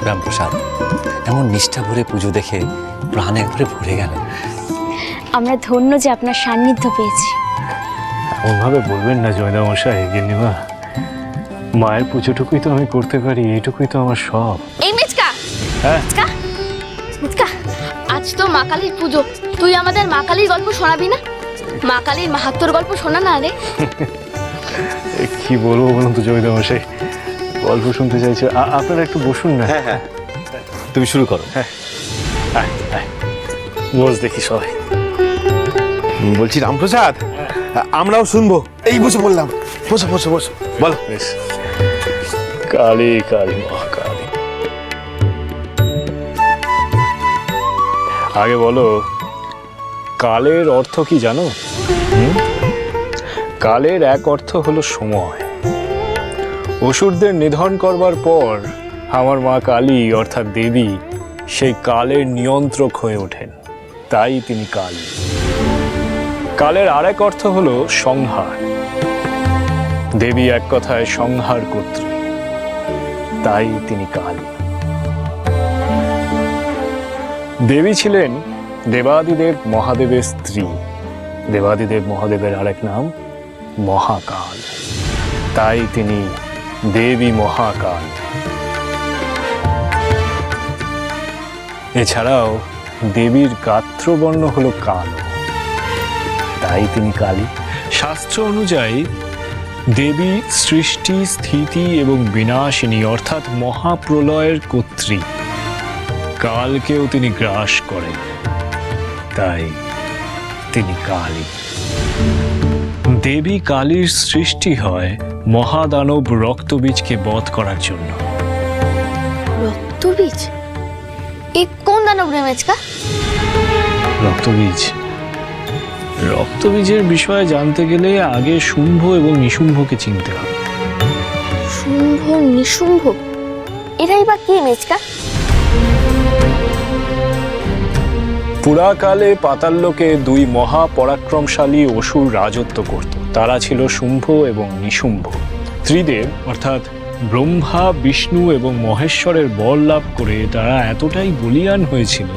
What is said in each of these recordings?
রামপ্রসাদ, এমন নিষ্ঠা ভরে পুজো দেখে প্রাণ একবারে ভরে গেল। আমরা ধন্য যে আপনার সান্নিধ্য পেয়েছি। এমনভাবে বলবেন না জয়দা মশাই, গিন্নিমা। মায়ের পুজোটুকুই তো আমি করতে পারি, এইটুকুই তো আমার সব। এই মেচকা, হ্যাঁ মেচকা, আজ তো মা কালীর পুজো, তুই আমাদের মা কালীর গল্প শোনাবি না? মা কালীর মাহাত্ম্যর গল্প শোনা না রে। কি বলবো বলুন তো জয়দা মশাই, গল্প শুনতে চাইছো? আপনারা একটু বসুন না। হ্যাঁ হ্যাঁ, তুমি শুরু করো। হ্যাঁ, আয় আয়, বস দেখি সবাই। বলছি রামপ্রসাদ, আমরাও শুনবো। এই বসে বললাম, বসো বসো বসো, বলো। বেশ। কালী কালী মহাকালী, আগে বলো কালের অর্থ কি জানো? কালের এক অর্থ হলো সময়। অসুরদের নিধন করবার পর আমার মা কালী অর্থাৎ দেবী সেই কালের নিয়ন্ত্রক হয়ে ওঠেন, তাই তিনি কালী। কালের আরেক অর্থ হলো সংহার। দেবী এক কথায় সংহার কর্ত্রী, তাই তিনি কালী। দেবী ছিলেন দেবাদিদেব মহাদেবের স্ত্রী। দেবাদিদেব মহাদেবের আরেক নাম মহাকাল, তাই তিনি দেবী মহাকাল। এছাড়াও দেবীর গাত্রবর্ণ হলো কালো, তাই তিনি কালী। শাস্ত্র অনুযায়ী দেবী সৃষ্টি, স্থিতি এবং বিনাশিনী অর্থাৎ মহাপ্রলয়ের কর্ত্রী। কালকেও তিনি গ্রাস করেন, তাই তিনি কালী। দেবী কালীর সৃষ্টি হয় মহাদানব রক্তবীজকে বধ করার জন্য। রক্তবীজ? এ কোন দানব রে মেচকা? রক্তবীজ, রক্তবীজের বিষয়ে জানতে গেলে আগে শুম্ভ এবং নিশুম্ভকে চিনতে হবে। শুম্ভ নিশুম্ভ, এরাই বা কি মেচকা? পুরাকালে পাতাললোকে দুই মহাপরাক্রমশালী অসুর রাজত্ব করত। তারা ছিল শুম্ভ এবং নিশুম্ভ। ত্রিদেব অর্থাৎ ব্রহ্মা, বিষ্ণু এবং মহেশ্বরের বর লাভ করে তারা এতটাই বলীয়ান হয়েছিল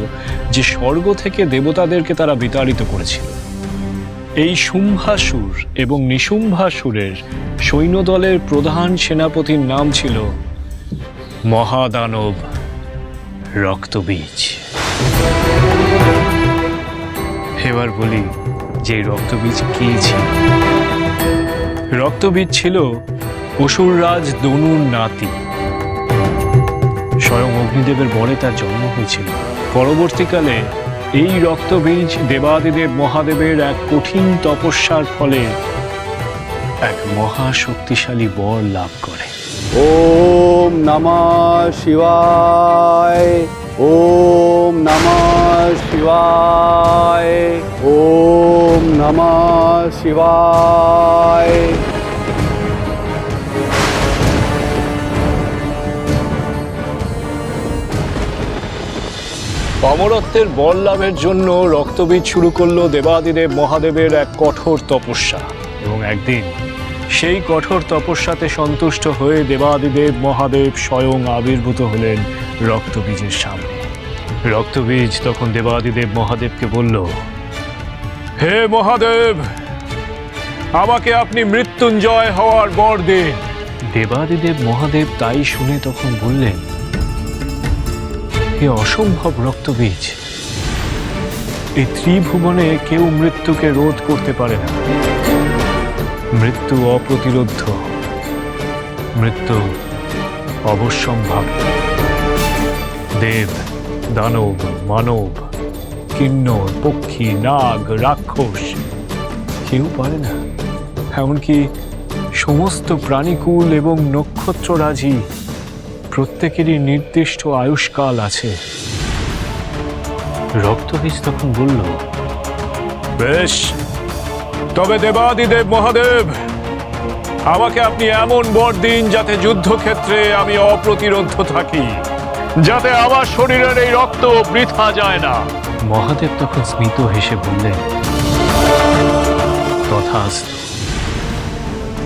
যে স্বর্গ থেকে দেবতাদেরকে তারা বিতাড়িত করেছিল। এই শুম্ভাসুর এবং নিশুম্ভাসুরের সৈন্যদলের প্রধান সেনাপতির নাম ছিল মহাদানব রক্তবীজ। এবার বলি যে রক্তবীজ কে ছিল। রক্তবীজ ছিল অসুররাজ দনুর নাতি। স্বয়ং অগ্নিদেবের বরে তার জন্ম হয়েছিল। পরবর্তীকালে এই রক্তবীজ দেবাদিদেব মহাদেবের এক কঠিন তপস্যার ফলে এক মহাশক্তিশালী বর লাভ করে। ওম নমঃ শিবায়, ওম নমঃ শিবায়, ওম নমঃ শিবায়। অমরত্বের বর লাভের জন্য রক্তবীজ শুরু করলো দেবাদিদেব মহাদেবের এক কঠোর তপস্যা। এবং একদিন সেই কঠোর তপস্যাতে সন্তুষ্ট হয়ে দেবাদিদেব মহাদেব স্বয়ং আবির্ভূত হলেন রক্তবীজের সামনে। রক্তবীজ তখন দেবাদিদেব মহাদেবকে বলল, হে মহাদেব, আমাকে আপনি মৃত্যুঞ্জয় হওয়ার বর দিন। দেবাদিদেব মহাদেব তাই শুনে তখন বললেন, এ অসম্ভব রক্তবীজ, এই ত্রিভুবনে কেউ মৃত্যুকে রোধ করতে পারে না। মৃত্যু অপ্রতিরোধ্য, মৃত্যু অবশ্যম্ভাবী। দেব, দানব, মানব, কিন্নর, পক্ষী, নাগ, রাক্ষস কেউ পারে না। এমনকি সমস্ত প্রাণীকুল এবং নক্ষত্ররাজি প্রত্যেকেরই নির্দিষ্ট আয়ুষ্কাল আছে। রক্তবীজ তখন বলল, বেশ, তবে দেবাদিদেব মহাদেব, আমাকে আপনি এমন বর দিন যাতে যুদ্ধক্ষেত্রে আমি অপ্রতিরোধ্য থাকি, যাতে আমার শরীরের এই রক্ত বৃথা যায় না। মহাদেব তখন স্মিত হেসে বললেন, তথাস্তু,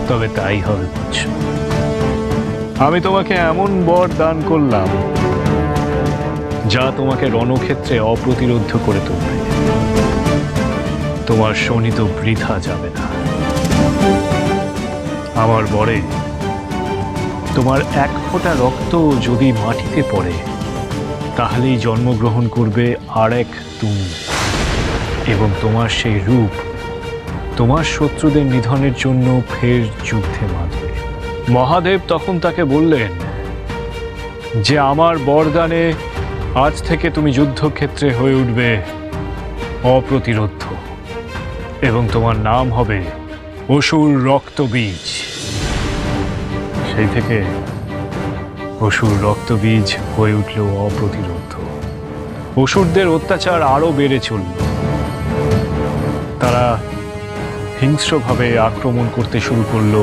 তবে তাই হবে। বুঝছো, আমি তোমাকে এমন বর দান করলাম যা তোমাকে রণক্ষেত্রে অপ্রতিরোধ্য করে তুলবে। তোমার শোণিত বৃথা যাবে না। আমার বরে, তোমার এক ফোঁটা রক্ত যদি মাটিতে পড়ে, তাহলেই জন্মগ্রহণ করবে আর এক তুমি, এবং তোমার সেই রূপ তোমার শত্রুদের নিধনের জন্য ফের যুদ্ধে মাতবে। মহাদেব তখন তাকে বললেন যে আমার বরদানে আজ থেকে তুমি যুদ্ধক্ষেত্রে হয়ে উঠবে অপ্রতিরোধ্য, এবং তোমার নাম হবে অসুর রক্তবীজ। সেই থেকে অসুর রক্তবীজ হয়ে উঠল অপ্রতিরোধ্য। অসুরদের অত্যাচার আরো বেড়ে চলল। তারা হিংস্রভাবে আক্রমণ করতে শুরু করলো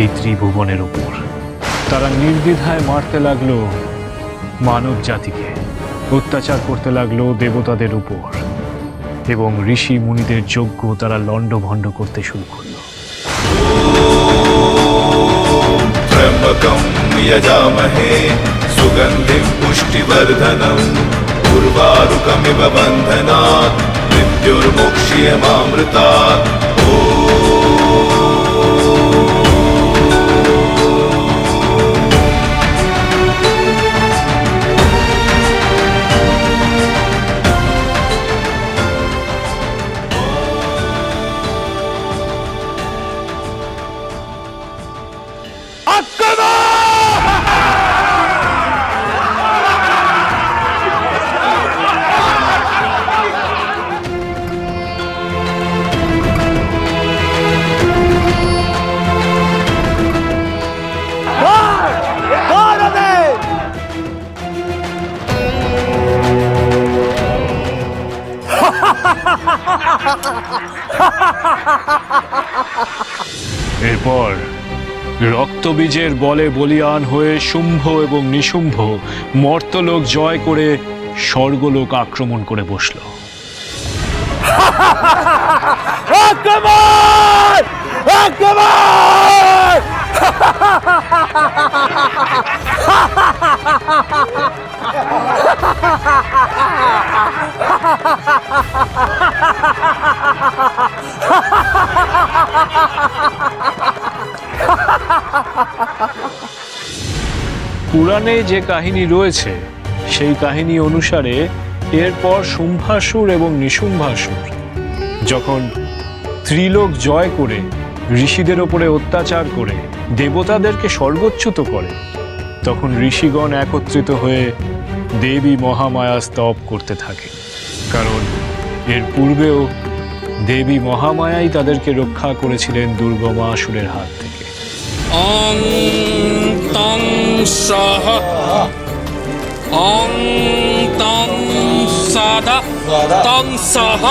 এই ত্রিভুবনের উপর। তারা নির্দ্বিধায় মারতে লাগলো মানব জাতিকে, অত্যাচার করতে লাগলো দেবতাদের উপর, এবং ঋষি মুনিদের যজ্ঞ তারা লণ্ডভণ্ড করতে শুরু করলো। त्र्यम्बकं यजामहे सुगन्धिं पुष्टिवर्धनम् उर्वारुकमिव बन्धनात् मृत्युर्मुक्ष्यमामृतात्। এরপর রক্তবীজের বলে বলিয়ান হয়ে শুম্ভ এবং নিশুম্ভ মর্তলোক জয় করে স্বর্গলোক আক্রমণ করে বসল। পুরাণে যে কাহিনী রয়েছে সেই কাহিনী অনুসারে এরপর শুম্ভাসুর এবং নিশুম্ভাসুর যখন ত্রিলোক জয় করে ঋষিদের ওপরে অত্যাচার করে দেবতাদেরকে স্বর্গচ্যুত করে, তখন ঋষিগণ একত্রিত হয়ে দেবী মহামায়া স্তব করতে থাকে। কারণ এর পূর্বেও দেবী মহামায়াই তাদেরকে রক্ষা করেছিলেন দুর্গমা আসুরের হাত থেকে। অং তং সহ অং তং সাদা তং সহ।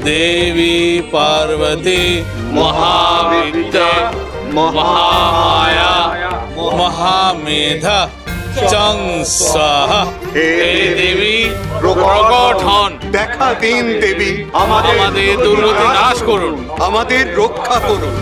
देवी पार्वती महाविद्या महामाया महामेधा চং স্বাহা। হে দেবী প্রকট হন, দেখা দিন দেবী, আমাদের দুর্গতি নাশ করুন, আমাদের রক্ষা করুন।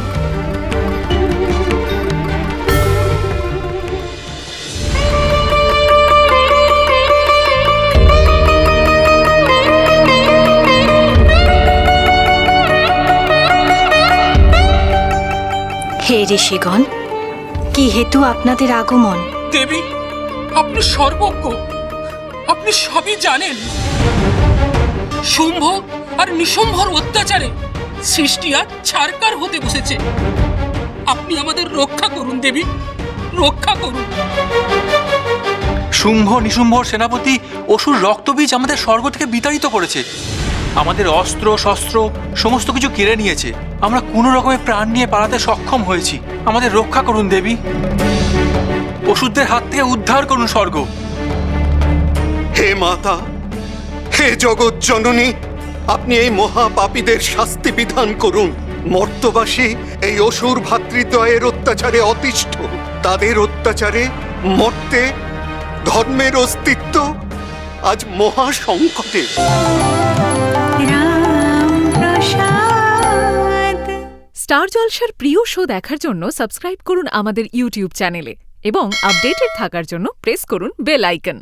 হে ঋষিগণ, কি হেতু আপনাদের আগমন? দেবী আপনি সর্বজ্ঞ, আপনি সবই জানেন। শুম্ভ আর নিশুম্ভর অত্যাচারে সৃষ্টি আজ ছারকার হতে বসেছে। আপনি আমাদের রক্ষা করুন দেবী, রক্ষা করুন। শুম্ভ নিশুম্ভর সেনাপতি অসুর রক্তবীজ আমাদের স্বর্গ থেকে বিতাড়িত করেছে। আমাদের অস্ত্র শস্ত্র সমস্ত কিছু কেড়ে নিয়েছে। আমরা কোনো রকমের প্রাণ নিয়ে পালাতে সক্ষম হয়েছি। আমাদের রক্ষা করুন দেবী, অসুরদের হাত থেকে উদ্ধার করুন স্বর্গ। হে মাতা, হে জগৎ জননী, আপনি এই মহাপাপীদের শাস্তি বিধান করুন। মর্তবাসী এই অসুর ভাতৃদ্বয়ের অত্যাচারে অতিষ্ঠ, তাদের অত্যাচারে মর্তে ধর্মের অস্তিত্ব আজ মহা সংকটে। স্টার জলসার প্রিয় শো দেখার জন্য সাবস্ক্রাইব করুন আমাদের ইউটিউব চ্যানেলে এবং আপডেটেড থাকার জন্য প্রেস করুন বেল আইকন।